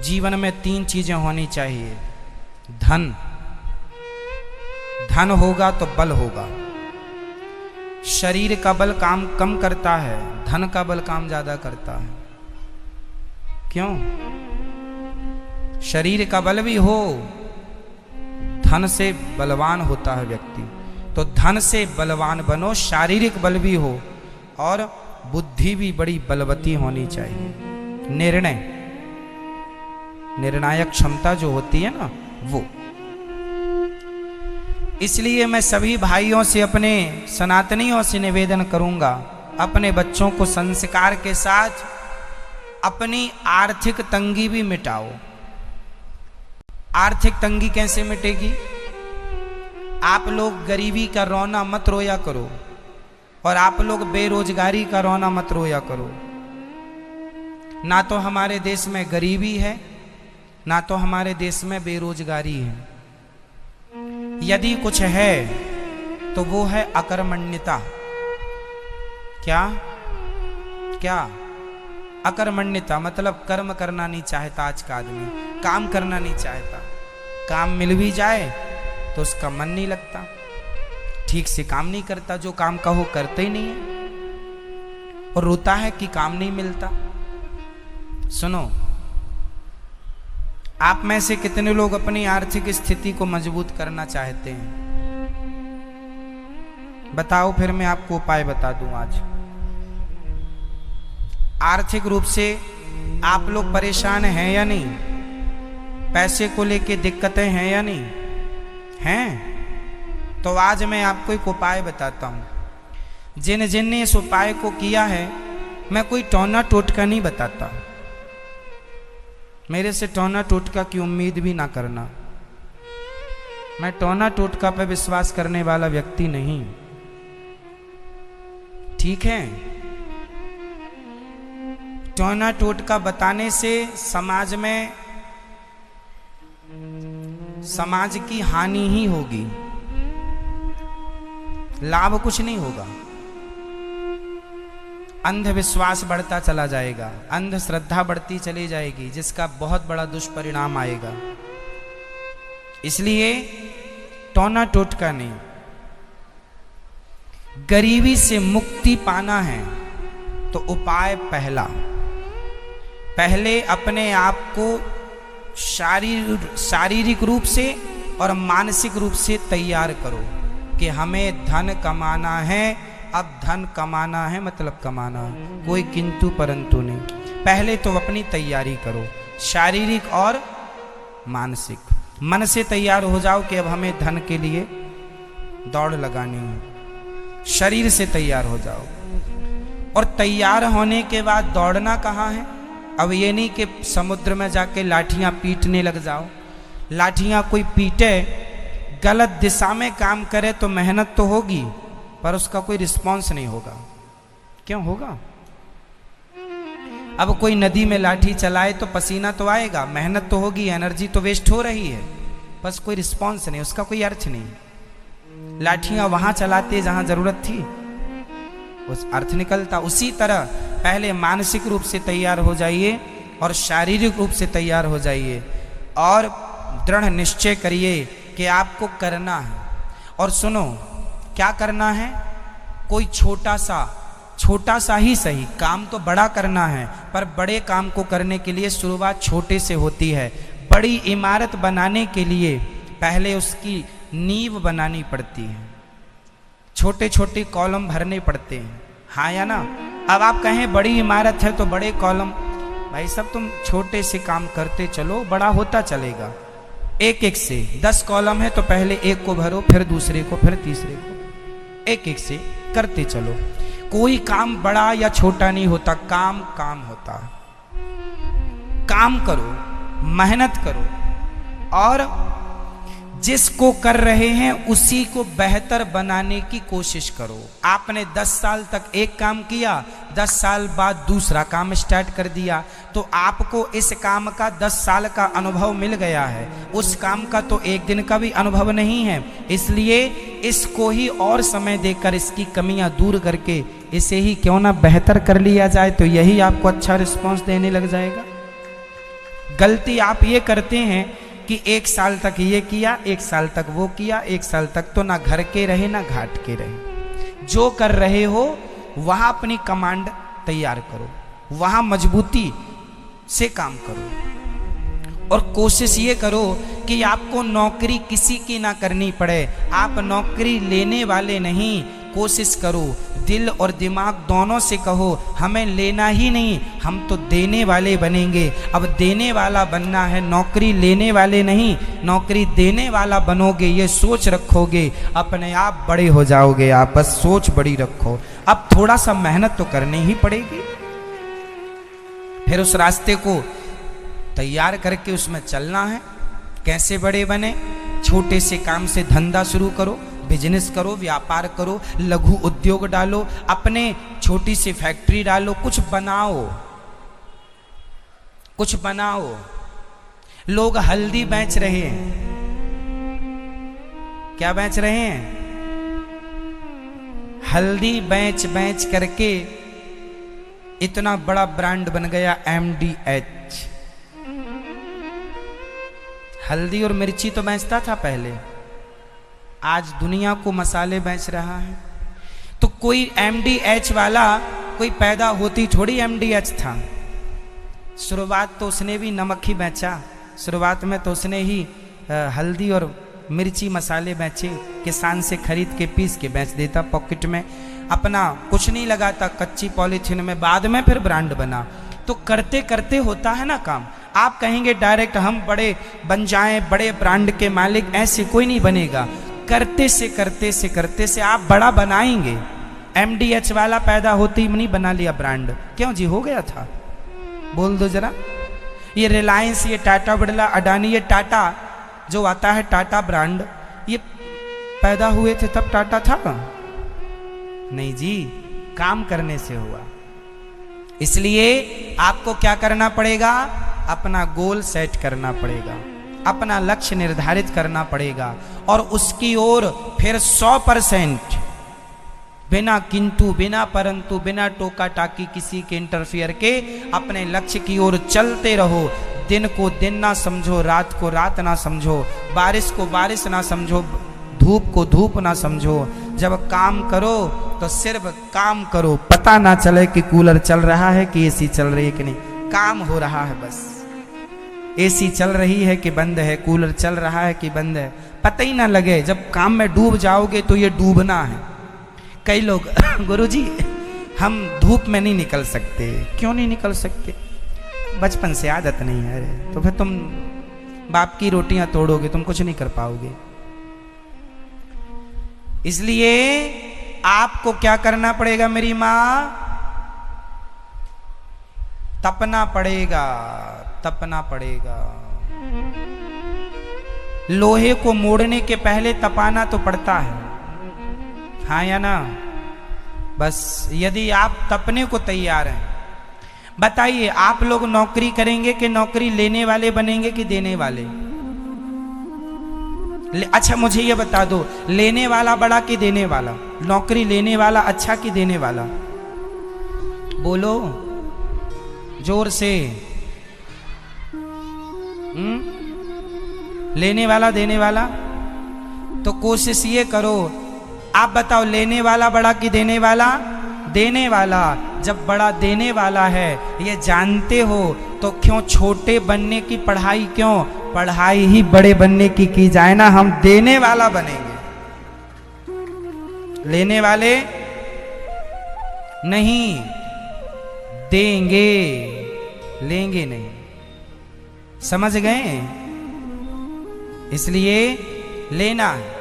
जीवन में 3 चीजें होनी चाहिए। धन, धन होगा तो बल होगा। शरीर का बल काम कम करता है, धन का बल काम ज्यादा करता है। क्यों? शरीर का बल भी हो, धन से बलवान होता है व्यक्ति। तो धन से बलवान बनो, शारीरिक बल भी हो और बुद्धि भी बड़ी बलवती होनी चाहिए। निर्णायक क्षमता जो होती है ना वो। इसलिए मैं सभी भाइयों से, अपने सनातनियों से निवेदन करूंगा, अपने बच्चों को संस्कार के साथ अपनी आर्थिक तंगी भी मिटाओ। आर्थिक तंगी कैसे मिटेगी? आप लोग गरीबी का रोना मत रोया करो और आप लोग बेरोजगारी का रोना मत रोया करो। ना तो हमारे देश में गरीबी है, ना तो हमारे देश में बेरोजगारी है। यदि कुछ है तो वो है अकर्मण्यता। क्या क्या? अकर्मण्यता मतलब कर्म करना नहीं चाहता। आज का आदमी काम करना नहीं चाहता। काम मिल भी जाए तो उसका मन नहीं लगता, ठीक से काम नहीं करता। जो काम का हो करते ही नहीं है और रोता है कि काम नहीं मिलता। सुनो, आप में से कितने लोग अपनी आर्थिक स्थिति को मजबूत करना चाहते हैं? बताओ, फिर मैं आपको उपाय बता दूं। आज आर्थिक रूप से आप लोग परेशान हैं या नहीं? पैसे को लेके दिक्कतें हैं या नहीं? हैं? तो आज मैं आपको एक उपाय बताता हूं। जिन जिन ने इस उपाय को किया है, मैं कोई टोना टोटका नहीं बताता। मेरे से टोना टोटका की उम्मीद भी ना करना। मैं टोना टोटका पर विश्वास करने वाला व्यक्ति नहीं। ठीक है? टोना टोटका बताने से समाज में समाज की हानि ही होगी, लाभ कुछ नहीं होगा। अंधविश्वास बढ़ता चला जाएगा, अंधश्रद्धा बढ़ती चली जाएगी, जिसका बहुत बड़ा दुष्परिणाम आएगा। इसलिए टोना टोटका नहीं। गरीबी से मुक्ति पाना है तो उपाय पहले अपने आप को शारीरिक रूप से और मानसिक रूप से तैयार करो कि हमें धन कमाना है। अब धन कमाना है मतलब कमाना है, कोई किंतु परंतु नहीं। पहले तो अपनी तैयारी करो, शारीरिक और मानसिक। मन से तैयार हो जाओ कि अब हमें धन के लिए दौड़ लगानी है। शरीर से तैयार हो जाओ। और तैयार होने के बाद दौड़ना कहाँ है? अब ये नहीं कि समुद्र में जाके लाठियां पीटने लग जाओ। लाठियां कोई पीटे, गलत दिशा में काम करे तो मेहनत तो होगी पर उसका कोई रिस्पॉन्स नहीं होगा। क्यों होगा? अब कोई नदी में लाठी चलाए तो पसीना तो आएगा, मेहनत तो होगी, एनर्जी तो वेस्ट हो रही है, बस कोई रिस्पॉन्स नहीं, उसका कोई अर्थ नहीं। लाठियां वहां चलाते जहां जरूरत थी, उस अर्थ निकलता। उसी तरह पहले मानसिक रूप से तैयार हो जाइए और शारीरिक रूप से तैयार हो जाइए और दृढ़ निश्चय करिए कि आपको करना है। और सुनो, क्या करना है? कोई छोटा सा ही सही काम तो बड़ा करना है, पर बड़े काम को करने के लिए शुरुआत छोटे से होती है। बड़ी इमारत बनाने के लिए पहले उसकी नींव बनानी पड़ती है, छोटे छोटे कॉलम भरने पड़ते हैं। हाँ या ना? अब आप कहें बड़ी इमारत है तो बड़े कॉलम, भाई सब तुम छोटे से काम करते चलो, बड़ा होता चलेगा। एक एक से 10 कॉलम है तो पहले एक को भरो, फिर दूसरे को, फिर तीसरे को, एक एक से करते चलो। कोई काम बड़ा या छोटा नहीं होता, काम काम होता। काम करो, मेहनत करो और जिसको कर रहे हैं उसी को बेहतर बनाने की कोशिश करो। आपने 10 साल तक एक काम किया, 10 साल बाद दूसरा काम स्टार्ट कर दिया, तो आपको इस काम का 10 साल का अनुभव मिल गया है, उस काम का तो एक दिन का भी अनुभव नहीं है। इसलिए इसको ही और समय देकर इसकी कमियां दूर करके इसे ही क्यों ना बेहतर कर लिया जाए, तो यही आपको अच्छा रिस्पॉन्स देने लग जाएगा। गलती आप ये करते हैं कि 1 साल तक ये किया, 1 साल तक वो किया, 1 साल तक तो ना घर के रहे ना घाट के रहे। जो कर रहे हो वहां अपनी कमांड तैयार करो, वहां मजबूती से काम करो और कोशिश ये करो कि आपको नौकरी किसी की ना करनी पड़े। आप नौकरी लेने वाले नहीं, कोशिश करो दिल और दिमाग दोनों से कहो हमें लेना ही नहीं, हम तो देने वाले बनेंगे। अब देने वाला बनना है, नौकरी लेने वाले नहीं, नौकरी देने वाला बनोगे। ये सोच रखोगे अपने आप बड़े हो जाओगे। आप बस सोच बड़ी रखो। अब थोड़ा सा मेहनत तो करनी ही पड़ेगी, फिर उस रास्ते को तैयार करके उसमें चलना है। कैसे बड़े बने? छोटे से काम से धंधा शुरू करो, बिजनेस करो, व्यापार करो, लघु उद्योग डालो, अपने छोटी सी फैक्ट्री डालो, कुछ बनाओ, कुछ बनाओ। लोग हल्दी बेच रहे हैं, क्या बेच रहे हैं? हल्दी बेच बेच करके इतना बड़ा ब्रांड बन गया MDH। हल्दी और मिर्ची तो बेचता था पहले, आज दुनिया को मसाले बेच रहा है। तो कोई MDH वाला कोई पैदा होती थोड़ी MDH था। शुरुआत तो उसने भी नमक ही बेचा, शुरुआत में तो उसने ही हल्दी और मिर्ची मसाले बेचे, किसान से खरीद के पीस के बेच देता पॉकेट में, अपना कुछ नहीं लगाता कच्ची पॉलीथीन में, बाद में फिर ब्रांड बना। तो करते करते होता है ना काम। आप कहेंगे डायरेक्ट हम बड़े बन जाएं, बड़े ब्रांड के मालिक, ऐसे कोई नहीं बनेगा। करते से करते से करते से आप बड़ा बनाएंगे। MDH वाला पैदा होते ही नहीं बना लिया ब्रांड, क्यों जी? हो गया था? बोल दो जरा। ये रिलायंस, ये टाटा बिरला, अडानी, ये टाटा जो आता है टाटा ब्रांड, ये पैदा हुए थे तब टाटा था? नहीं जी, काम करने से हुआ। इसलिए आपको क्या करना पड़ेगा? अपना गोल सेट करना पड़ेगा, अपना लक्ष्य निर्धारित करना पड़ेगा और उसकी ओर फिर 100% बिना किंतु, बिना परंतु, बिना टोका टाकी किसी के इंटरफियर के अपने लक्ष्य की ओर चलते रहो। दिन को दिन ना समझो, रात को रात ना समझो, बारिश को बारिश ना समझो, धूप को धूप ना समझो। जब काम करो तो सिर्फ काम करो, पता ना चले कि कूलर चल रहा है कि AC चल रही है कि नहीं, काम हो रहा है बस। AC चल रही है कि बंद है, कूलर चल रहा है कि बंद है, पता ही ना लगे। जब काम में डूब जाओगे तो ये डूबना है। कई लोग गुरुजी हम धूप में नहीं निकल सकते। क्यों नहीं निकल सकते? बचपन से आदत नहीं है। अरे तो फिर तुम बाप की रोटियां तोड़ोगे, तुम कुछ नहीं कर पाओगे। इसलिए आपको क्या करना पड़ेगा मेरी मां? तपना पड़ेगा, तपना पड़ेगा। लोहे को मोड़ने के पहले तपाना तो पड़ता है, हाँ या ना? बस यदि आप तपने को तैयार हैं, बताइए आप लोग नौकरी करेंगे कि नौकरी लेने वाले बनेंगे कि देने वाले? अच्छा मुझे ये बता दो, लेने वाला बड़ा कि देने वाला? नौकरी लेने वाला अच्छा कि देने वाला? बोलो जोर से। लेने वाला देने वाला? तो कोशिश ये करो, आप बताओ लेने वाला बड़ा कि देने वाला? देने वाला। जब बड़ा देने वाला है ये जानते हो तो क्यों छोटे बनने की पढ़ाई? क्यों? पढ़ाई ही बड़े बनने की जाए ना। हम देने वाला बनेंगे, लेने वाले नहीं। देंगे, लेंगे नहीं। समझ गए? इसलिए लेना है।